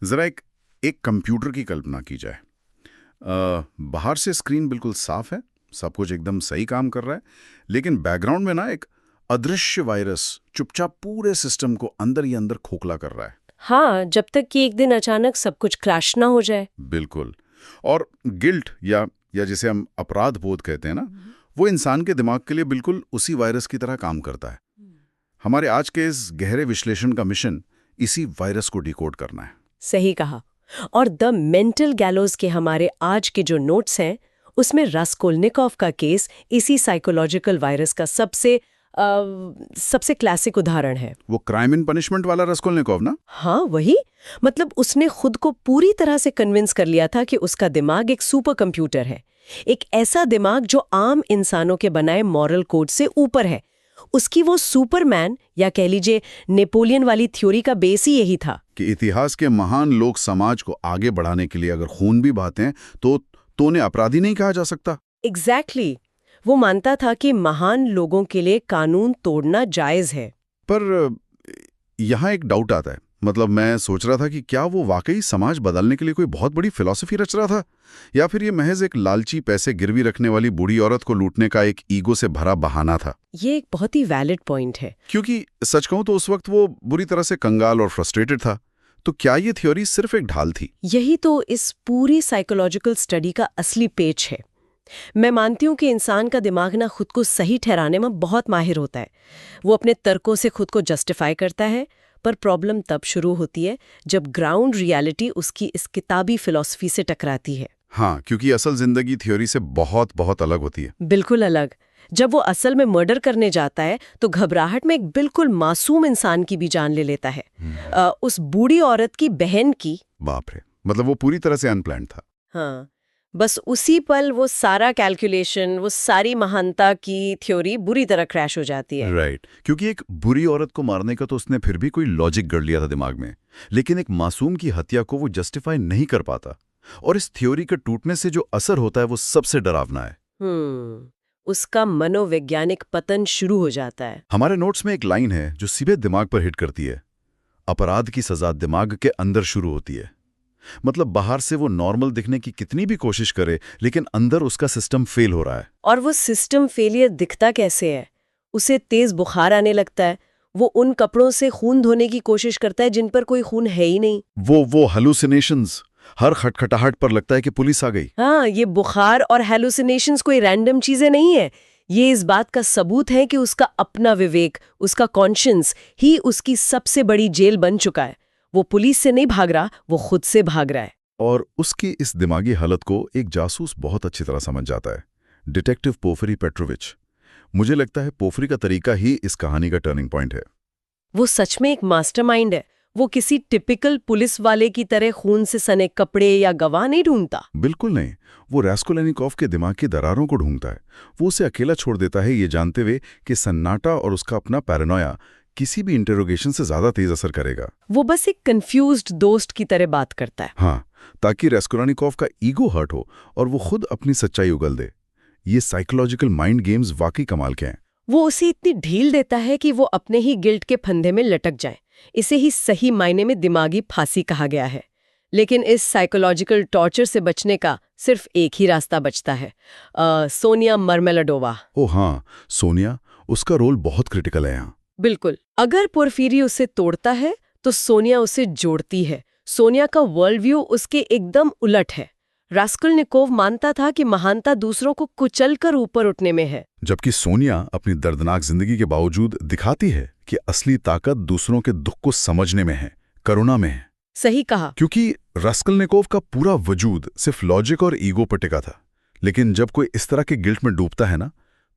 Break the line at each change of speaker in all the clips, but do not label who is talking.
जरा एक कंप्यूटर की कल्पना की जाए। बाहर से स्क्रीन बिल्कुल साफ है, सब कुछ एकदम सही काम कर रहा है, लेकिन बैकग्राउंड में ना एक अदृश्य वायरस चुपचाप पूरे सिस्टम को अंदर ही अंदर खोखला कर रहा है।
हाँ, जब तक कि एक दिन अचानक सब कुछ क्रैश ना हो जाए।
बिल्कुल। और गिल्ट या जिसे हम अपराध बोध कहते हैं ना, वो इंसान के दिमाग के लिए बिल्कुल उसी वायरस की तरह काम करता है। हमारे आज के इस गहरे विश्लेषण का मिशन इसी वायरस को डिकोड करना है।
सही कहा। और द मेंटल गैलोज के हमारे आज के जो नोट्स हैं, उसमें रास्कोल्निकोव का केस इसी साइकोलॉजिकल वायरस का सबसे क्लासिक उदाहरण है।
वो क्राइम एंड पनिशमेंट वाला रास्कोल्निकोव ना?
हाँ, वही। मतलब उसने खुद को पूरी तरह से कन्विंस कर लिया था कि उसका दिमाग एक सुपर कंप्यूटर है, एक ऐसा दिमाग जो आम इंसानों के बनाए मॉरल कोड से ऊपर है। उसकी वो सुपरमैन या कह लीजिए नेपोलियन वाली थ्योरी का बेस ही यही था
कि इतिहास के महान लोग समाज को आगे बढ़ाने के लिए अगर खून भी बहाते हैं तो उन्हें अपराधी नहीं कहा जा सकता।
एग्जैक्टली। वो मानता था कि महान लोगों के लिए कानून तोड़ना जायज है।
पर यहाँ एक डाउट आता है। मतलब मैं सोच रहा था कि क्या वो वाकई समाज बदलने के लिए कोई बहुत बड़ी फिलॉसफी रच रहा था, या फिर ये महज एक लालची पैसे गिरवी रखने वाली बूढ़ी औरत को लूटने का एक ईगो से भरा बहाना था।
ये एक बहुत ही वैलिड पॉइंट है,
क्योंकि सच कहूं तो उस वक्त वो बुरी तरह से कंगाल और फ्रस्ट्रेटेड था। तो क्या ये थ्योरी सिर्फ एक ढाल थी?
यही तो इस पूरी साइकोलॉजिकल स्टडी का असली पेच है। मैं मानती हूँ कि इंसान का दिमाग ना खुद को सही ठहराने में बहुत माहिर होता है। वो अपने तर्कों से खुद को जस्टिफाई करता है, पर प्रॉब्लम तब शुरू होती है जब ग्राउंड रियलिटी उसकी इस किताबी फिलॉसफी से टकराती है।
हाँ, क्योंकि असल जिंदगी थ्योरी से बहुत बहुत अलग होती है।
बिल्कुल अलग। जब वो असल में मर्डर करने जाता है तो घबराहट में एक बिल्कुल मासूम इंसान की भी जान ले लेता है। उस बूढ़ी औरत की बहन की।
बाप रे, मतलब वो पूरी तरह से अनप्लान्ड था।
हाँ, बस उसी पल वो सारा कैलकुलेशन, वो सारी महानता की थ्योरी बुरी तरह क्रैश हो जाती है।
राइट, क्योंकि एक बुरी औरत को मारने का तो उसने फिर भी कोई लॉजिक गढ़ लिया था दिमाग में, लेकिन एक मासूम की हत्या को वो जस्टिफाई नहीं कर पाता। और इस थ्योरी के टूटने से जो असर होता है वो सबसे डरावना है।
उसका मनोवैज्ञानिक पतन शुरू हो जाता है।
हमारे नोट्स में एक लाइन है जो सीधे दिमाग पर हिट करती है। अपराध की सजा दिमाग के अंदर शुरू होती है। मतलब बाहर से वो नॉर्मल दिखने की कितनी भी कोशिश करे, लेकिन अंदर उसका सिस्टम फेल हो रहा है।
और वो सिस्टम फेलियर दिखता कैसे है? उसे तेज बुखार आने लगता है, वो उन कपड़ों से खून धोने की कोशिश करता है जिन पर कोई खून है ही नहीं।
वो हेलुसिनेशंस, हर खटखटाहट पर लगता है कि पुलिस आ गई।
हाँ, ये बुखार और हेलुसिनेशंस कोई रैंडम चीजें नहीं है। ये इस बात का सबूत है कि उसका अपना विवेक, उसका कॉन्शियंस ही उसकी सबसे बड़ी जेल बन चुका है। वो पुलिस से नहीं भाग रहा, वो खुद से भाग रहा है।
और उसकी इस दिमागी हालत को एक जासूस बहुत अच्छी तरह समझ जाता है, डिटेक्टिव पोफरी पेट्रोविच। मुझे लगता है पोफरी का तरीका ही इस कहानी का टर्निंग पॉइंट है।
वो सच में एक मास्टरमाइंड है। वो किसी टिपिकल पुलिस वाले की तरह खून से सने कपड़े या गवाह नहीं ढूंढता।
बिल्कुल नहीं, वो रास्कोल्निकोव के दिमाग की दरारों को ढूंढता है। वो उसे अकेला छोड़ देता है, ये जानते हुए कि सन्नाटा और उसका अपना पैरानोया किसी भी इंटेरोगेशन से ज्यादा तेज असर करेगा।
वो बस एक कंफ्यूज्ड दोस्त की तरह बात करता है।
हाँ, ताकि रास्कोल्निकोव का ईगो हर्ट हो और वो खुद अपनी सच्चाई उगल दे। ये साइकोलॉजिकल माइंड गेम्स वाकई कमाल के हैं।
वो उसे इतनी ढील देता है कि वो अपने ही गिल्ट के फंदे में लटक जाए। इसे ही सही मायने में दिमागी फांसी कहा गया है। लेकिन इस साइकोलॉजिकल टॉर्चर से बचने का सिर्फ एक ही रास्ता बचता है, सोनिया मर्मेलाडोवा।
ओह हाँ, सोनिया, उसका रोल बहुत क्रिटिकल है यहाँ।
बिल्कुल। अगर पोर्फिरी उसे तोड़ता है तो सोनिया उसे जोड़ती है। सोनिया का वर्ल्ड व्यू उसके एकदम उलट है। रास्कोल्निकोव मानता था कि महानता दूसरों को कुचलकर ऊपर उठने में है,
जबकि सोनिया अपनी दर्दनाक जिंदगी के बावजूद दिखाती है कि असली ताकत दूसरों के दुख को समझने में है, करुणा में है।
सही कहा।
क्योंकि रास्कोल्निकोव का पूरा वजूद सिर्फ लॉजिक और ईगो पर टिका था, लेकिन जब कोई इस तरह के गिल्ट में डूबता है ना,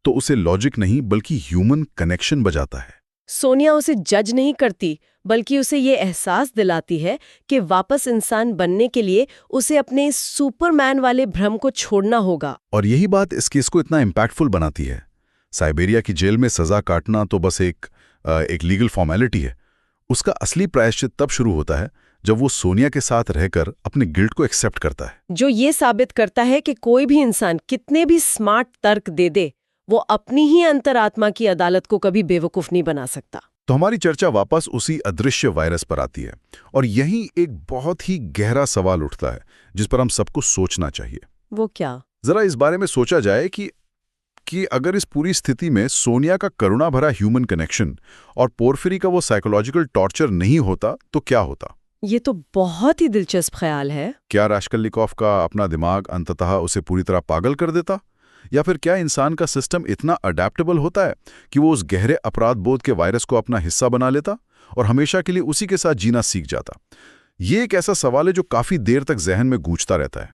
तो उसे लॉजिक नहीं बल्कि ह्यूमन कनेक्शन बजाता है।
सोनिया उसे जज नहीं करती, बल्कि उसे ये एहसास दिलाती है कि वापस इंसान बनने के लिए उसे अपने सुपरमैन वाले भ्रम को छोड़ना होगा।
और यही बात इस केस को इतना इम्पैक्टफुल बनाती है। साइबेरिया की जेल में सजा काटना तो बस एक लीगल फॉर्मेलिटी है। उसका असली प्रायश्चित तब शुरू होता है जब वो सोनिया के साथ रहकर अपने गिल्ट को एक्सेप्ट करता है,
जो ये साबित करता है कि कोई भी इंसान कितने भी स्मार्ट तर्क दे दे, वो अपनी ही अंतरात्मा की अदालत को कभी बेवकूफ नहीं बना सकता।
तो हमारी चर्चा वापस उसी अदृश्य वायरस पर आती है और यहीं एक बहुत ही गहरा सवाल उठता है जिस पर हम सबको सोचना चाहिए।
वो क्या?
जरा इस बारे में सोचा जाए कि अगर इस पूरी स्थिति में सोनिया का करुणा भरा ह्यूमन कनेक्शन और पोर्फिरी का वो साइकोलॉजिकल टॉर्चर नहीं होता तो क्या होता?
ये तो बहुत ही दिलचस्प ख्याल है।
क्या राश्कल्निकोव का अपना दिमाग अंततः उसे पूरी तरह पागल कर देता? या फिर क्या इंसान का सिस्टम इतना अडेप्टेबल होता है कि वो उस गहरे अपराध बोध के वायरस को अपना हिस्सा बना लेता और हमेशा के लिए उसी के साथ जीना सीख जाता? ये एक ऐसा सवाल है जो काफी देर तक जहन में गूंजता रहता है।